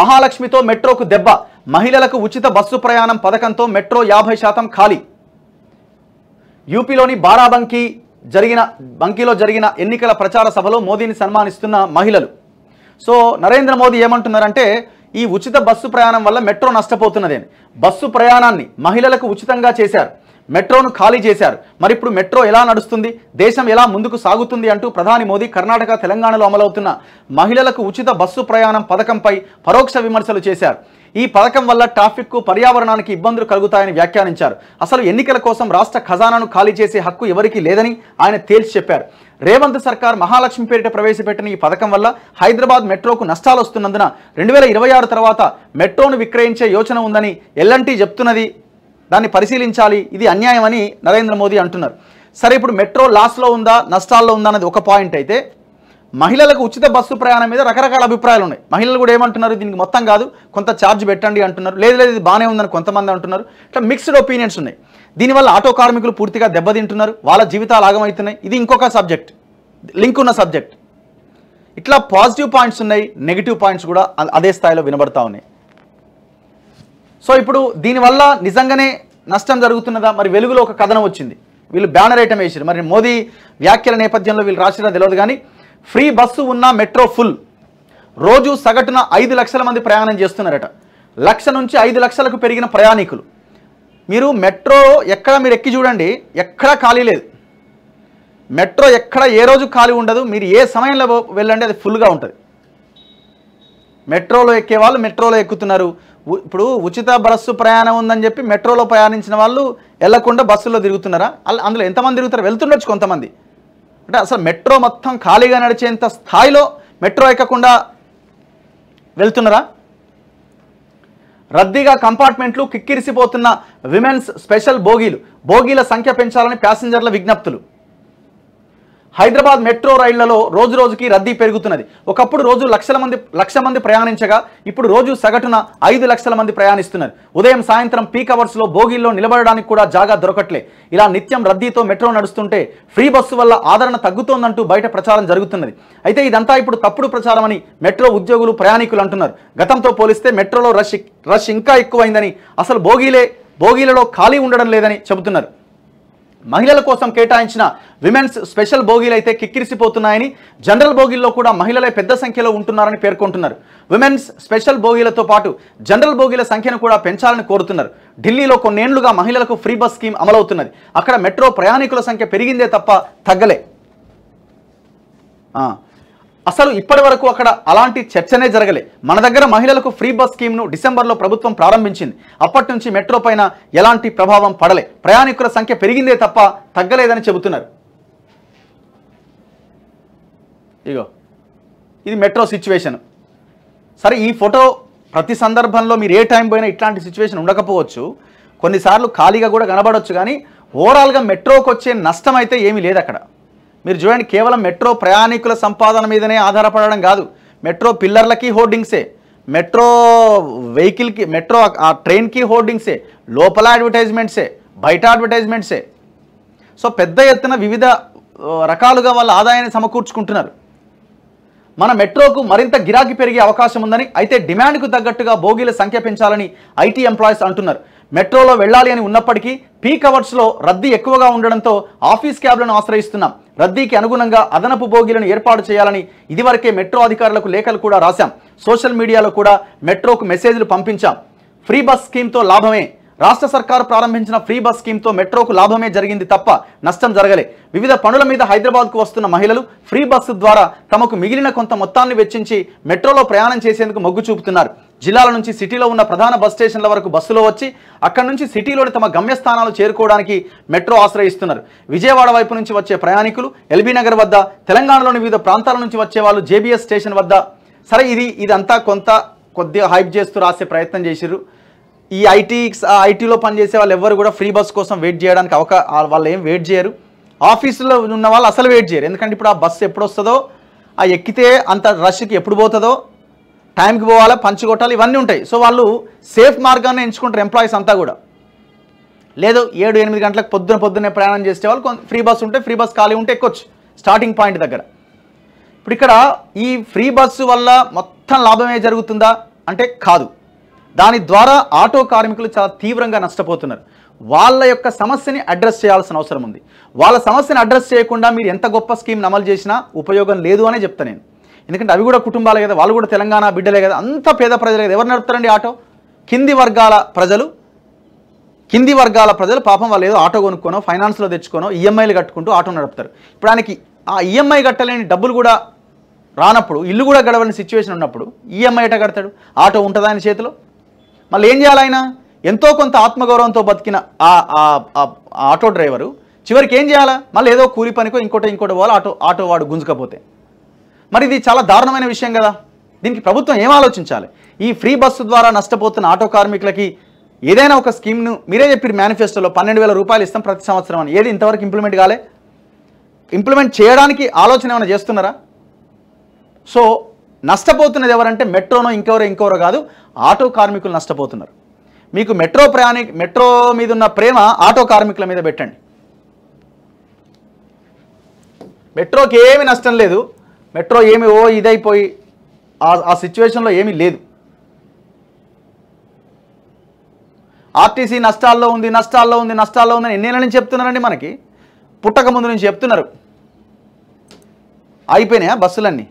మహాలక్ష్మితో మెట్రోకు దెబ్బ. మహిళలకు ఉచిత బస్సు ప్రయాణం పథకంతో మెట్రో 50% ఖాళీ. యూపీలోని బారాబంకీలో జరిగిన ఎన్నికల ప్రచార సభలో మోదీని సన్మానిస్తున్న మహిళలు. సో నరేంద్ర మోదీ ఏమంటున్నారంటే ఈ ఉచిత బస్సు ప్రయాణం వల్ల మెట్రో నష్టపోతున్నదే. బస్సు ప్రయాణాన్ని మహిళలకు ఉచితంగా చేశారు, మెట్రోను ఖాళీ చేశారు. మరి ఇప్పుడు మెట్రో ఎలా నడుస్తుంది, దేశం ఎలా ముందుకు సాగుతుంది అంటూ ప్రధాని మోదీ కర్ణాటక, తెలంగాణలో అమలవుతున్న మహిళలకు ఉచిత బస్సు ప్రయాణం పథకంపై పరోక్ష విమర్శలు చేశారు. ఈ పథకం వల్ల ట్రాఫిక్కు, పర్యావరణానికి ఇబ్బందులు కలుగుతాయని వ్యాఖ్యానించారు. అసలు ఎన్నికల కోసం రాష్ట్ర ఖజానాను ఖాళీ చేసే హక్కు ఎవరికీ లేదని ఆయన తేల్చి చెప్పారు. రేవంత్ సర్కార్ మహాలక్ష్మి పేరిట ప్రవేశపెట్టిన ఈ పథకం వల్ల హైదరాబాద్ మెట్రోకు నష్టాలు వస్తున్నందున 2026 తర్వాత మెట్రోను విక్రయించే యోచన ఉందని ఎల్ఎన్టీ చెప్తున్నది. దాన్ని పరిశీలించాలి, ఇది అన్యాయం అని నరేంద్ర మోదీ అంటున్నారు. సరే, ఇప్పుడు మెట్రో లాస్లో ఉందా, నష్టాల్లో ఉందా అన్నది ఒక పాయింట్ అయితే, మహిళలకు ఉచిత బస్సు ప్రయాణం మీద రకరకాల అభిప్రాయాలు ఉన్నాయి. మహిళలు కూడా ఏమంటున్నారు, దీనికి మొత్తం కాదు కొంత ఛార్జ్ పెట్టండి అంటున్నారు. లేదు ఇది బాగానే ఉందని కొంతమంది అంటున్నారు. ఇట్లా మిక్స్డ్ ఒపీనియన్స్ ఉన్నాయి. దీనివల్ల ఆటో కార్మికులు పూర్తిగా దెబ్బతింటున్నారు, వాళ్ళ జీవితాలు ఆగమవుతున్నాయి. ఇది ఇంకొక సబ్జెక్ట్, లింక్ ఉన్న సబ్జెక్ట్. ఇట్లా పాజిటివ్ పాయింట్స్ ఉన్నాయి, నెగిటివ్ పాయింట్స్ కూడా అదే స్థాయిలో వినబడతా ఉన్నాయి. సో ఇప్పుడు దీనివల్ల నిజంగానే నష్టం జరుగుతున్నదా? మరి వెలుగులో ఒక కథనం వచ్చింది, వీళ్ళు బ్యానర్ ఐటమ్ వేసారు. మరి మోదీ వ్యాఖ్యల నేపథ్యంలో వీళ్ళు రాసినా తెలియదు కానీ, ఫ్రీ బస్సు ఉన్న మెట్రో ఫుల్, రోజు సగటున 5 లక్షల మంది ప్రయాణం చేస్తున్నారట. 1 లక్ష నుంచి 5 లక్షలకు పెరిగిన ప్రయాణికులు. మీరు మెట్రో ఎక్కడ మీరు ఎక్కి చూడండి, ఎక్కడా ఖాళీ లేదు. మెట్రో ఎక్కడ ఏ రోజు ఖాళీ ఉండదు. మీరు ఏ సమయంలో వెళ్ళండి అది ఫుల్గా ఉంటుంది. మెట్రోలో ఎక్కే వాళ్ళు మెట్రోలో ఎక్కుతున్నారు. ఇప్పుడు ఉచిత బస్సు ప్రయాణం ఉందని చెప్పి మెట్రోలో ప్రయాణించిన వాళ్ళు వెళ్లకుండా బస్సులో తిరుగుతున్నారా? అందులో ఎంతమంది తిరుగుతారు? వెళ్తుండొచ్చు కొంతమంది. అంటే అసలు మెట్రో మొత్తం ఖాళీగా నడిచేంత స్థాయిలో మెట్రో ఎక్కకుండా వెళ్తున్నారా? రద్దీగా కంపార్ట్మెంట్లు, కిక్కిరిసిపోతున్న విమెన్స్ స్పెషల్ బోగీల సంఖ్య పెంచాలని ప్యాసింజర్ల విజ్ఞప్తులు. హైదరాబాద్ మెట్రో రైళ్లలో రోజు రోజుకి రద్దీ పెరుగుతున్నది. ఒకప్పుడు రోజు లక్ష మంది ప్రయాణించగా ఇప్పుడు రోజు సగటున 5 లక్షల మంది ప్రయాణిస్తున్నారు. ఉదయం సాయంత్రం పీక్ అవర్స్లో బోగీల్లో నిలబడడానికి కూడా జాగా దొరకట్లే. ఇలా నిత్యం రద్దీతో మెట్రో నడుస్తుంటే ఫ్రీ బస్సు వల్ల ఆదరణ తగ్గుతోందంటూ బయట ప్రచారం జరుగుతున్నది. అయితే ఇదంతా ఇప్పుడు తప్పుడు ప్రచారం అని మెట్రో ఉద్యోగులు, ప్రయాణికులు అంటున్నారు. గతంతో పోలిస్తే మెట్రోలో రష్ ఇంకా ఎక్కువైందని, అసలు బోగీలలో ఖాళీ ఉండడం లేదని చెబుతున్నారు. మహిళల కోసం కేటాయించిన విమెన్స్ స్పెషల్ బోగీలు అయితే కిక్కిరిసిపోతున్నాయని, జనరల్ బోగీల్లో కూడా మహిళలే పెద్ద సంఖ్యలో ఉంటున్నారని పేర్కొంటున్నారు. విమెన్స్ స్పెషల్ బోగీలతో పాటు జనరల్ బోగీల సంఖ్యను కూడా పెంచాలని కోరుతున్నారు. ఢిల్లీలో కొన్నేళ్లుగా మహిళలకు ఫ్రీ బస్ స్కీమ్ అమలవుతున్నది. అక్కడ మెట్రో ప్రయాణికుల సంఖ్య పెరిగిందే తప్ప తగ్గలే. అసలు ఇప్పటి వరకు అక్కడ అలాంటి చర్చనే జరగలే. మన దగ్గర మహిళలకు ఫ్రీ బస్ స్కీమ్ను డిసెంబర్లో ప్రభుత్వం ప్రారంభించింది. అప్పటి నుంచి మెట్రో పైన ఎలాంటి ప్రభావం పడలే. ప్రయాణికుల సంఖ్య పెరిగిందే తప్ప తగ్గలేదని చెబుతున్నారు. ఇగో ఇది మెట్రో సిచ్యువేషన్. సరే, ఈ ఫోటో ప్రతి సందర్భంలో మీరు ఏ టైం పోయినా ఇట్లాంటి సిచ్యువేషన్ ఉండకపోవచ్చు, కొన్నిసార్లు ఖాళీగా కూడా కనబడవచ్చు. కానీ ఓవరాల్గా మెట్రోకి వచ్చే నష్టం అయితే ఏమీ లేదు అక్కడ. మీరు చూడండి, కేవలం మెట్రో ప్రయాణికుల సంపాదన మీదనే ఆధారపడడం కాదు. మెట్రో పిల్లర్లకి హోర్డింగ్సే, మెట్రో వెహికల్కి, మెట్రో ఆ ట్రైన్కి హోర్డింగ్సే, లోపల అడ్వర్టైజ్మెంట్సే, బయట అడ్వర్టైజ్మెంట్సే. సో పెద్ద ఎత్తున వివిధ రకాలుగా వాళ్ళ ఆదాయాన్ని సమకూర్చుకుంటున్నారు. మన మెట్రోకు మరింత గిరాకీ పెరిగే అవకాశం ఉందని, అయితే డిమాండ్కు తగ్గట్టుగా బోగీల సంఖ్య పెంచాలని ఐటీ ఎంప్లాయీస్ అంటున్నారు. మెట్రోలో వెళ్ళాలి అని ఉన్నప్పటికీ పీక్ అవర్స్లో రద్దీ ఎక్కువగా ఉండడంతో ఆఫీస్ క్యాబ్లను ఆశ్రయిస్తున్నాం. రద్దీకి అనుగుణంగా అదనపు బోగీలను ఏర్పాటు చేయాలని ఇదివరకే మెట్రో అధికారులకు లేఖలు కూడా రాశాం. సోషల్ మీడియాలో కూడా మెట్రోకు మెసేజ్లు పంపించాం. ఫ్రీ బస్ స్కీమ్తో లాభమే. రాష్ట్ర సర్కారు ప్రారంభించిన ఫ్రీ బస్ స్కీమ్తో మెట్రోకు లాభమే జరిగింది తప్ప నష్టం జరగలే. వివిధ పనుల మీద హైదరాబాద్కు వస్తున్న మహిళలు ఫ్రీ బస్సు ద్వారా తమకు మిగిలిన కొంత మొత్తాన్ని వెచ్చించి మెట్రోలో ప్రయాణం చేసేందుకు మొగ్గు చూపుతున్నారు. జిల్లాల నుంచి సిటీలో ఉన్న ప్రధాన బస్ స్టేషన్ల వరకు బస్సులో వచ్చి అక్కడి నుంచి సిటీలోని తమ గమ్యస్థానాలు చేరుకోవడానికి మెట్రో ఆశ్రయిస్తున్నారు. విజయవాడ వైపు నుంచి వచ్చే ప్రయాణికులు ఎల్బీ నగర్ వద్ద, తెలంగాణలోని వివిధ ప్రాంతాల నుంచి వచ్చే వాళ్ళు జేబీఎస్ స్టేషన్ వద్ద. సరే, ఇదంతా కొద్దిగా హైప్ చేస్తూ రాసే ప్రయత్నం చేసిర్రు. ఈ ఐటీలో పనిచేసే వాళ్ళు ఎవరు కూడా ఫ్రీ బస్ కోసం వెయిట్ చేయడానికి వాళ్ళు ఏం వెయిట్ చేయరు. ఆఫీసులో ఉన్న వాళ్ళు అసలు వెయిట్ చేయరు. ఎందుకంటే ఇప్పుడు ఆ బస్సు ఎప్పుడు వస్తుందో, ఆ ఎక్కితే అంత రష్కి ఎప్పుడు పోతుందో, టైంకి పోవాలా, పంచి కొట్టాలి, ఇవన్నీ ఉంటాయి. సో వాళ్ళు సేఫ్ మార్గాన్ని ఎంచుకుంటారు ఎంప్లాయీస్ అంతా కూడా. లేదు 7-8 గంటలకు పొద్దున్నే ప్రయాణం చేసే వాళ్ళు ఫ్రీ బస్ ఉంటే, ఫ్రీ బస్ ఖాళీ ఉంటే ఎక్కొచ్చు స్టార్టింగ్ పాయింట్ దగ్గర. ఇప్పుడు ఇక్కడ ఈ ఫ్రీ బస్సు వల్ల మొత్తం లాభమే జరుగుతుందా? అంటే కాదు. దాని ద్వారా ఆటో కార్మికులు చాలా తీవ్రంగా నష్టపోతున్నారు. వాళ్ళ యొక్క సమస్యని అడ్రస్ చేయాల్సిన అవసరం ఉంది. వాళ్ళ సమస్యని అడ్రస్ చేయకుండా మీరు ఎంత గొప్ప స్కీమ్ని అమలు చేసినా ఉపయోగం లేదు అనే చెప్తాను నేను. ఎందుకంటే అవి కూడా కుటుంబాలే కదా, వాళ్ళు కూడా తెలంగాణ బిడ్డలే కదా, అంత పేద ప్రజలే కదా. ఎవరు నడుపుతారండి ఆటో? కింది వర్గాల ప్రజలు పాపం వాళ్ళు ఏదో ఆటో కొనుక్కోనో ఫైనాన్స్లో తెచ్చుకోనో ఈఎంఐలు కట్టుకుంటూ ఆటో నడుపుతారు. ఇప్పుడు ఆయనకి ఆ ఈఎంఐ కట్టలేని డబ్బులు కూడా రానప్పుడు, ఇల్లు కూడా గడవని సిచ్యువేషన్ ఉన్నప్పుడు ఈఎంఐ ఎట కడతాడు? ఆటో ఉంటుందా ఆయన చేతిలో? మళ్ళీ ఏం చేయాలి? ఆయన ఎంతో కొంత ఆత్మగౌరవంతో బతికిన ఆటో డ్రైవరు చివరికి ఏం చేయాలా? మళ్ళీ ఏదో కూలి పనికో ఇంకోటి పోవాలి ఆటో వాడు గుంజుకపోతే. మరి ఇది చాలా దారుణమైన విషయం కదా. దీనికి ప్రభుత్వం ఏం ఆలోచించాలి? ఈ ఫ్రీ బస్సు ద్వారా నష్టపోతున్న ఆటో కార్మికులకి ఏదైనా ఒక స్కీమ్ను మీరే చెప్పారు మేనిఫెస్టోలో 12,000 రూపాయలు ఇస్తాం ప్రతి సంవత్సరం అని. ఏది ఇంతవరకు ఇంప్లిమెంట్ కాలే? ఇంప్లిమెంట్ చేయడానికి ఆలోచన ఏమైనా చేస్తున్నారా? సో నష్టపోతున్నది ఎవరంటే మెట్రోనో ఇంకెవరో కాదు, ఆటో కార్మికులు నష్టపోతున్నారు. మీకు మెట్రో మీద ఉన్న ప్రేమ ఆటో కార్మికుల మీద పెట్టండి. మెట్రోకి ఏమి నష్టం లేదు, మెట్రో ఏమి ఇదైపోయి ఆ సిచ్యువేషన్లో ఏమీ లేదు. ఆర్టీసీ నష్టాల్లో ఉంది అని ఎన్నేళ్ళ నుంచి చెప్తున్నారండి? మనకి పుట్టక ముందు నుంచి చెప్తున్నారు. అయిపోయినాయా బస్సులన్నీ?